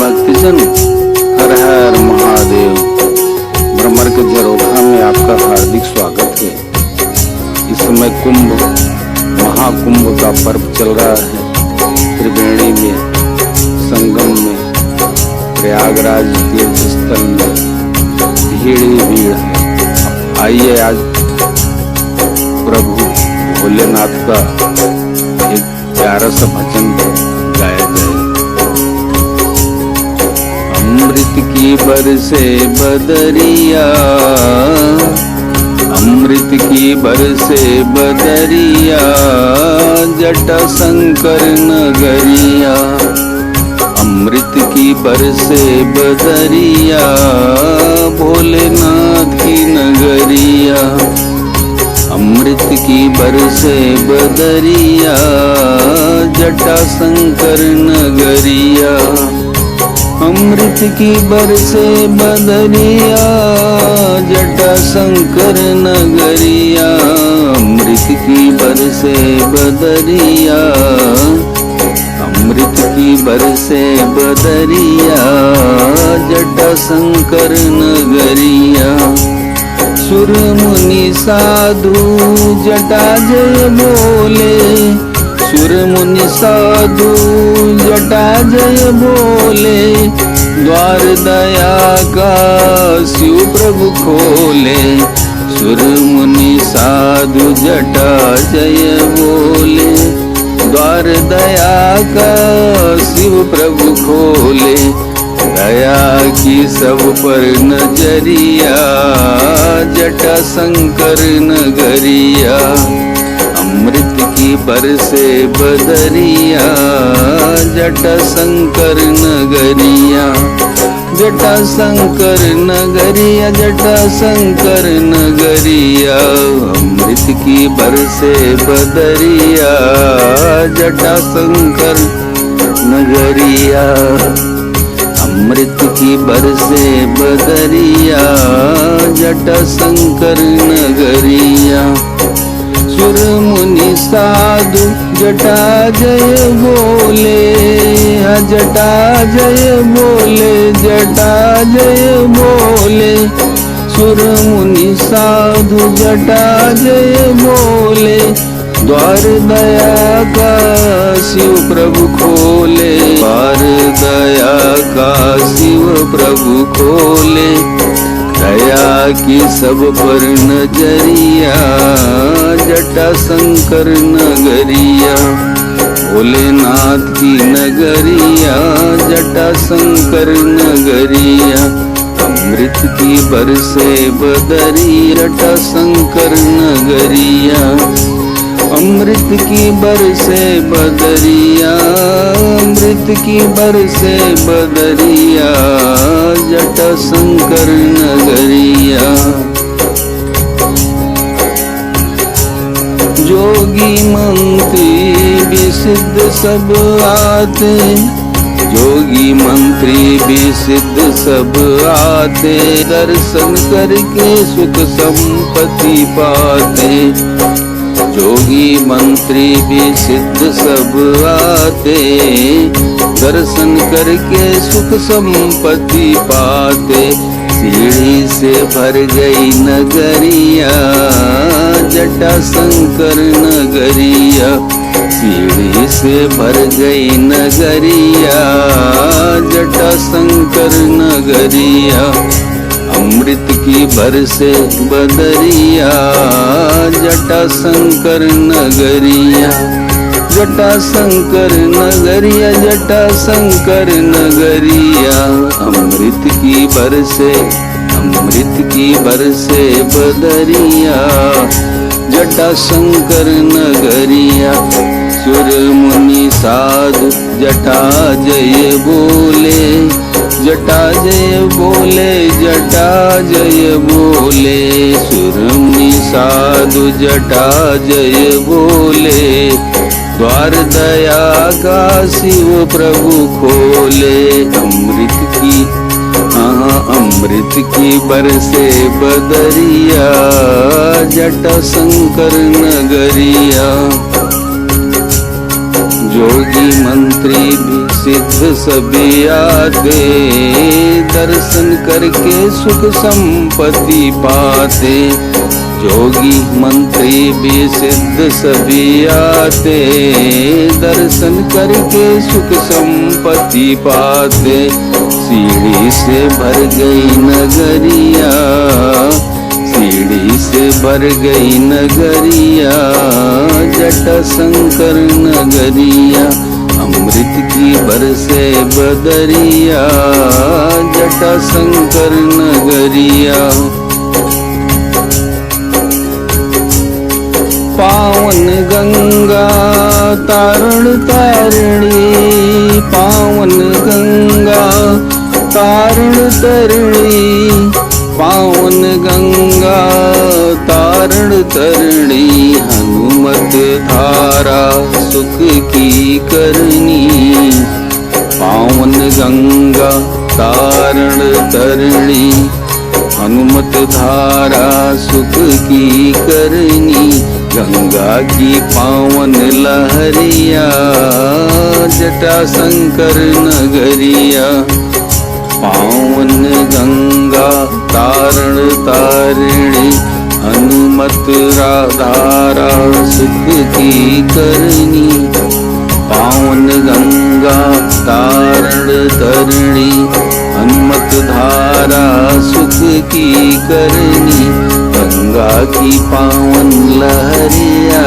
भक्तजन, हर हर महादेव। भ्रमर के झरोखा में आपका हार्दिक स्वागत है। इस समय कुंभ, महाकुंभ का पर्व चल रहा है। त्रिवेणी में, संगम में, प्रयागराज तीर्थ स्थल में भीड़ ही भीड़ है। आइए आज प्रभु भोलेनाथ का एक प्यारा सा भजन गाया जाए। अमृत की बरसे बदरिया, अमृत की बरसे बदरिया, जटा शंकर नगरिया। अमृत की बरसे बदरिया, भोलेनाथ की नगरिया। अमृत की बरसे बदरिया, जटा शंकर नगरिया। अमृत की बरसे बदरिया, जटा शंकर नगरिया। अमृत की बरसे बदरिया, अमृत की बरसे बदरिया, जटा शंकर नगरिया। सुर मुनि साधु जटा जय बोले, सुर मुनि साधु जटा जय बोले। द्वार दया का शिव प्रभु खोले, सुर मुनि साधु जटा जय बोले। द्वार दया का शिव प्रभु खोले, दया की सब पर नजरिया, जटा शंकर नगरिया। अमृत की बरसे बदरिया, जटा शंकर नगरिया। जटा शंकर नगरिया, जटा शंकर नगरिया। अमृत की बरसे बदरिया, जटा शंकर नगरिया। अमृत की बरसे बदरिया, जटा शंकर नगरिया। सुर मुनि साधु जटा जय बोले, जटा जय बोले, जटा जय बोले। सुर मुनि साधु जटा जय बोले। द्वार दया का शिव प्रभु खोले, द्वार दया का शिव प्रभु खोले। दया की सब पर नजरिया, जटा शंकर नगरिया। भोलेनाथ की नगरिया, जटा शंकर नगरिया। अमृत की बरसे बदरिया, जटा शंकर नगरिया। अमृत की बरसे बदरिया, अमृत की बरसे बदरिया, जटा शंकर नगरिया। जोगी मंत्री भी सिद्ध सब आते, जोगी मंत्री भी सिद्ध सब आते। दर्शन करके सुख संपत्ति पाते। जोगी मंत्री भी सिद्ध सब आते, दर्शन करके सुख संपत्ति पाते। सीढ़ी से भर गई नगरिया, जटा शंकर नगरिया। सीढ़ी से भर गई नगरिया, जटा शंकर नगरिया। अमृत की बरसे बदरिया, जटा शंकर नगरिया। जटा शंकर नगरिया, जटा शंकर नगरिया। अमृत की बरसे, अमृत की बरसे बदरिया, जटा शंकर नगरिया। सुर मुनि साधु जटा जय बोले, जटा जय बोले, जटा जय बोले। सुर मुनि साधु जटा जय बोले। द्वार दया का शिव प्रभु खोले। अमृत की, अमृत की बरसे बदरिया, जटा शंकर नगरिया। जोगी मंत्री भी सिद्ध सभी आते, दर्शन करके सुख संपत्ति पाते। जोगी मंत्री भी सिद्ध सभी आते, दर्शन करके सुख संपत्ति पाते। सीढ़ी से भर गई नगरिया, सीढ़ी से भर गई नगरिया, जटाशंकर नगरिया। अमृत की बरसे बदरिया, जटाशंकर नगरिया। पावन गंगा तारण तारिणी, पावन गंगा तारण तारिणी, पावन गंगा तारण तारिणी। हनुमत धारा सुख की करनी, पावन गंगा तारण तारिणी। हनुमत धारा सुख की करनी, गंगा की पावन लहरिया, जटाशंकर नगरिया। पावन गंगा तारण तारिणी, हनुमत धारा सुख की करनी। पावन गंगा तारण तारिणी, हनुमत धारा सुख की करनी। गंगा की पावन लहरिया,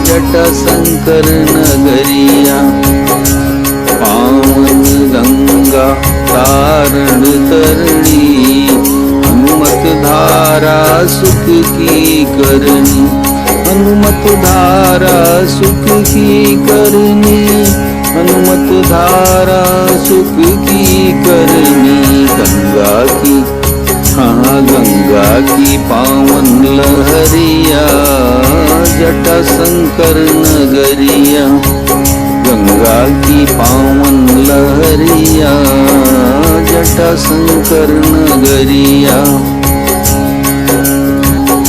जटाशंकर नगरिया। पावन गंगा तारण तारिणी, हनुमत धारा सुख की करनी। हनुमत धारा सुख की करनी, हनुमत धारा सुख की करनी। गंगा की गंगा की पावन लहरिया, जटाशंकर नगरिया। गंगा की पावन लहरिया, जटाशंकर नगरिया।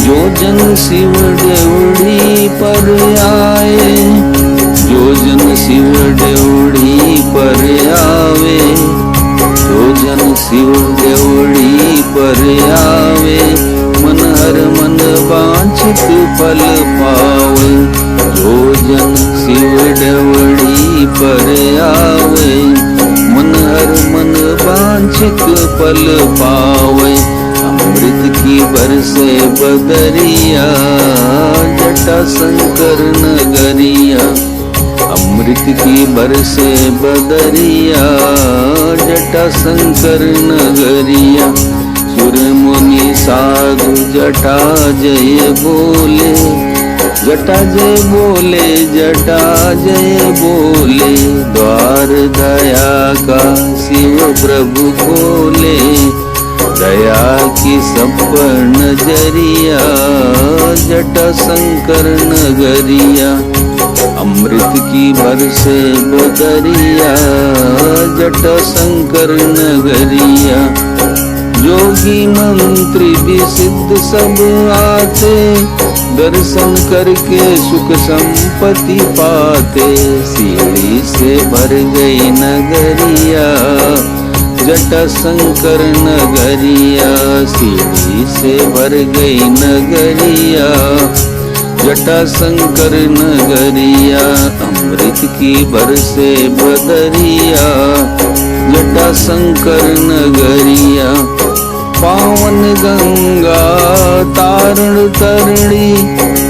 जो जन शिव ड्योढ़ी पर आए, जो जन शिव ड्योढ़ी पर आवे, जो जन शिव ड्योढ़ी पर आवे, मन हर मन वांछित फल पावे। जो जन शिव ड्योढ़ी पर आवे, मन हर मन वांछित फल पावे। अमृत की बरसे बदरिया, जटाशंकर नगरिया। अमृत की बरसे बदरिया, जटाशंकर नगरिया। सुर मुनि साधु जटा जय बोले, जटा जय बोले, जटा जय बोले। द्वार दया का शिव प्रभु खोले, दया की सब पर नजरिया, जटाशंकर नगरिया। अमृत की बरसे बदरिया, जटाशंकर नगरिया। योगी मंत्री भी सिद्ध सब आते, दर्शन करके सुख संपत्ति पाते। सीढ़ी से भर गई नगरिया, जटाशंकर नगरिया। सीढ़ी से भर गई नगरिया, जटाशंकर नगरिया। अमृत की बरसे बदरिया, जटाशंकर नगरिया। पावन गंगा तारण तारिणी,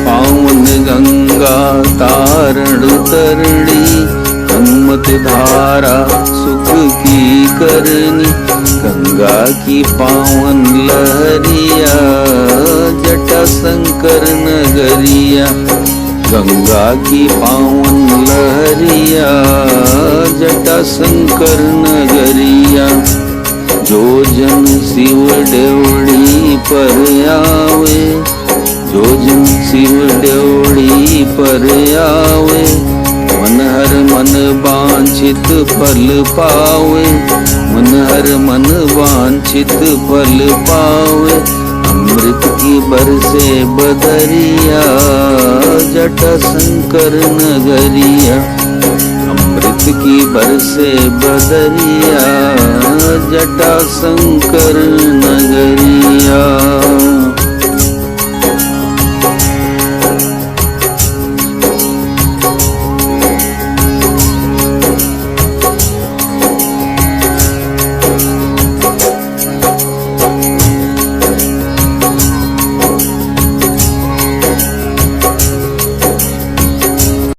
पावन गंगा तारण तारिणी। हनुमत धारा सुख की करनी, गंगा की पावन लहरिया, जटाशंकर नगरिया। गंगा की पावन लहरिया, जटाशंकर नगरिया। जो जन शिव ड्योढ़ी पर आवे, जो जन शिव ड्योढ़ी पर आवे, मन हर मन वांछित फल पावे। मन हर मन वांछित फल पावे। अमृत की बरसे बदरिया, जटाशंकर नगरिया। अमृत की बरसे बदरिया, जटा शंकर नगरिया।